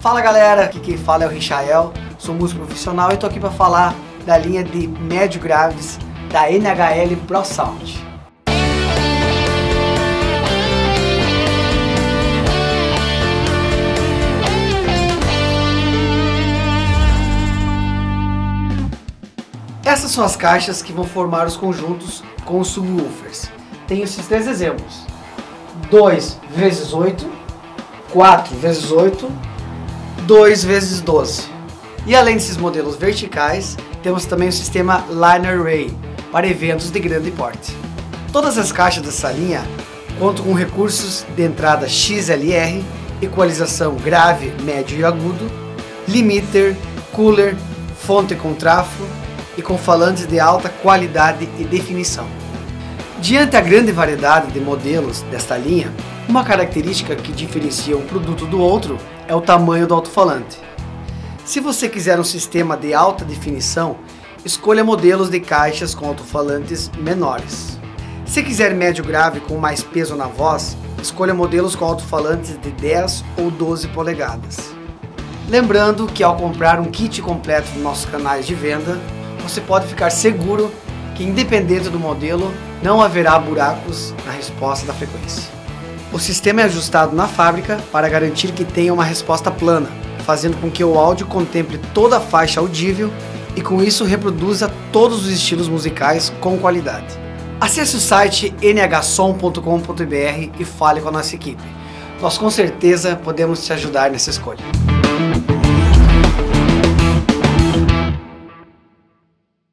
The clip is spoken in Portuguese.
Fala galera, aqui quem fala é o Richael, sou músico profissional e estou aqui para falar da linha de médio graves da NHL Pro Sound. Essas são as caixas que vão formar os conjuntos com os subwoofers. Tenho esses três exemplos: 2x8, 4x8, 2x12. E além desses modelos verticais, temos também o sistema Line Array para eventos de grande porte. Todas as caixas dessa linha contam com recursos de entrada XLR, equalização grave, médio e agudo, limiter, cooler, fonte com trafo e com falantes de alta qualidade e definição. Diante a grande variedade de modelos desta linha, uma característica que diferencia um produto do outro é o tamanho do alto-falante. Se você quiser um sistema de alta definição, escolha modelos de caixas com alto-falantes menores. Se quiser médio grave com mais peso na voz, escolha modelos com alto-falantes de 10 ou 12 polegadas. Lembrando que ao comprar um kit completo dos nossos canais de venda, você pode ficar seguro que, independente do modelo, não haverá buracos na resposta da frequência. O sistema é ajustado na fábrica para garantir que tenha uma resposta plana, fazendo com que o áudio contemple toda a faixa audível e com isso reproduza todos os estilos musicais com qualidade. Acesse o site nhsom.com.br e fale com a nossa equipe. Nós com certeza podemos te ajudar nessa escolha.